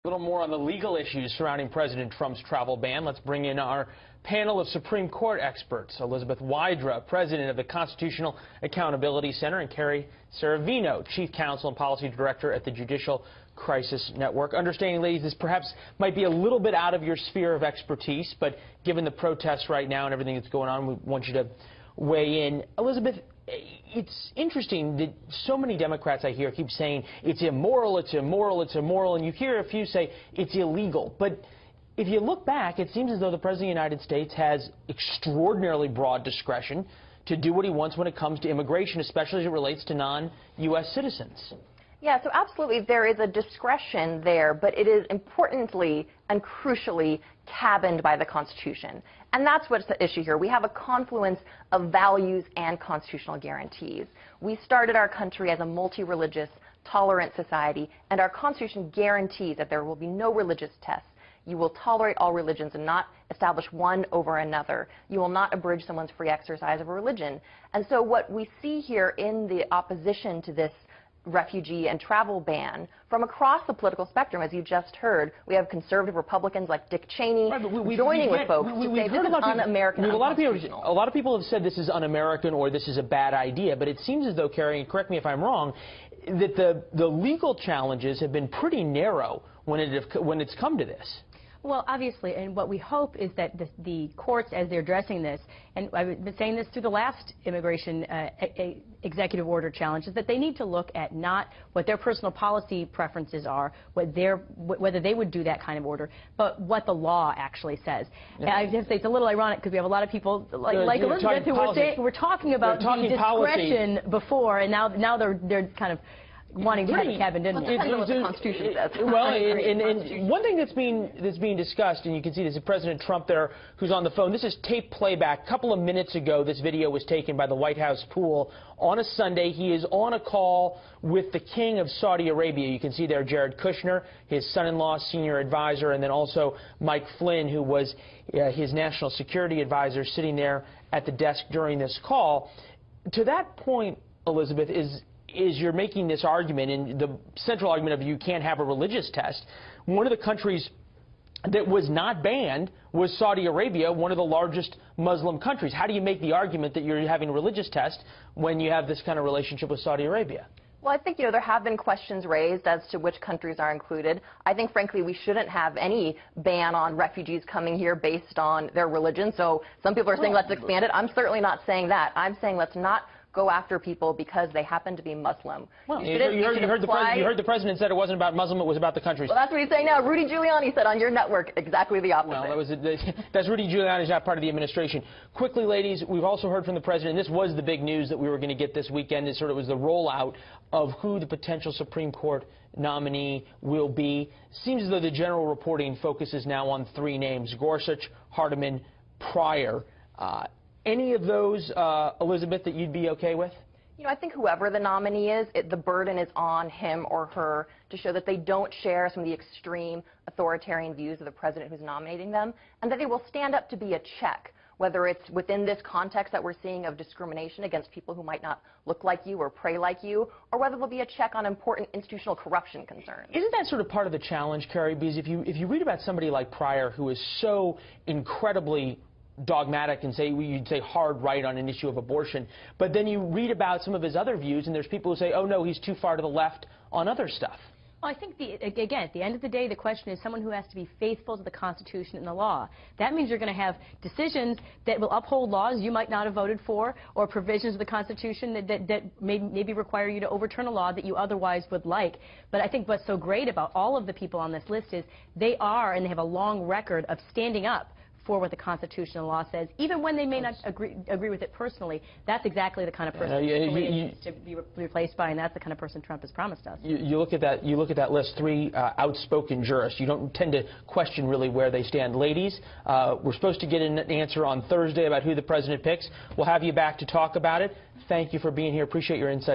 A little more on the legal issues surrounding President Trump's travel ban. Let's bring in our panel of Supreme Court experts. Elizabeth Wydra, president of the Constitutional Accountability Center, and Carrie Seravino, chief counsel and policy director at the Judicial Crisis Network. Understanding, ladies, this perhaps might be a little bit out of your sphere of expertise, but given the protests right now and everything that's going on, we want you to weigh in. Elizabeth, it's interesting that so many Democrats I hear keep saying it's immoral, it's immoral, it's immoral, and you hear a few say it's illegal. But if you look back, it seems as though the President of the United States has extraordinarily broad discretion to do what he wants when it comes to immigration, especially as it relates to non-U.S. citizens. Yeah, so absolutely there is a discretion there, but it is importantly and crucially cabined by the Constitution. And that's what's the issue here. We have a confluence of values and constitutional guarantees. We started our country as a multi-religious, tolerant society, and our Constitution guarantees that there will be no religious tests. You will tolerate all religions and not establish one over another. You will not abridge someone's free exercise of a religion. And so what we see here in the opposition to this refugee and travel ban from across the political spectrum, as you just heard, we have conservative Republicans like Dick Cheney joining with folks to say this is un-American, unconstitutional. A lot of people have said this is un-American or this is a bad idea, but it seems as though, Carrie, and correct me if I'm wrong, that the legal challenges have been pretty narrow when it's come to this. Well, obviously, and what we hope is that the courts, as they're addressing this, and I've been saying this through the last immigration executive order challenge, is that they need to look at not what their personal policy preferences are, whether they would do that kind of order, but what the law actually says. Yeah. And I have to say it's a little ironic because we have a lot of people like Elizabeth who were talking about the discretion before, and now they're kind of wanting to have a cabin, didn't it? What the Constitution says. Well, and one thing that's being discussed, and you can see this is President Trump there, who's on the phone. This is tape playback. A couple of minutes ago, this video was taken by the White House pool on a Sunday. He is on a call with the King of Saudi Arabia. You can see there Jared Kushner, his son-in-law, senior advisor, and then also Mike Flynn, who was his national security advisor, sitting there at the desk during this call. To that point, Elizabeth, is you're making this argument, and the central argument of you can't have a religious test. One of the countries that was not banned was Saudi Arabia, one of the largest Muslim countries. How do you make the argument that you're having a religious test when you have this kind of relationship with Saudi Arabia? Well, I think, there have been questions raised as to which countries are included. I think, frankly, we shouldn't have any ban on refugees coming here based on their religion. So some people are saying let's expand it. I'm certainly not saying that. I'm saying let's not go after people because they happen to be Muslim. Well, you heard the president said it wasn't about Muslim, it was about the countries. Well, that's what he's saying now. Rudy Giuliani said on your network exactly the opposite. Well, that's Rudy Giuliani, is not part of the administration. Quickly, ladies, we've also heard from the president, and this was the big news that we were going to get this weekend, is sort of was the rollout of who the potential Supreme Court nominee will be. Seems as though the general reporting focuses now on three names: Gorsuch, Hardiman, Pryor. Any of those, Elizabeth, that you'd be okay with? I think whoever the nominee is, the burden is on him or her to show that they don't share some of the extreme authoritarian views of the president who's nominating them, and that they will stand up to be a check, whether it's within this context that we're seeing of discrimination against people who might not look like you or pray like you, or whether there'll be a check on important institutional corruption concerns. Isn't that sort of part of the challenge, Carrie? Because if you read about somebody like Pryor, who is so incredibly dogmatic and you'd say hard right on an issue of abortion, but then you read about some of his other views and there's people who say, oh no, he's too far to the left on other stuff. Well, I think, again, at the end of the day, the question is someone who has to be faithful to the Constitution and the law. That means you're going to have decisions that will uphold laws you might not have voted for, or provisions of the Constitution that maybe require you to overturn a law that you otherwise would like. But I think what's so great about all of the people on this list is they have a long record of standing up for what the Constitution and law says, even when they may not agree with it personally. That's exactly the kind of person needs to be replaced by, and that's the kind of person Trump has promised us. You look at that list, three outspoken jurists. You don't tend to question really where they stand. Ladies, we're supposed to get an answer on Thursday about who the president picks. We'll have you back to talk about it. Thank you for being here. Appreciate your insight.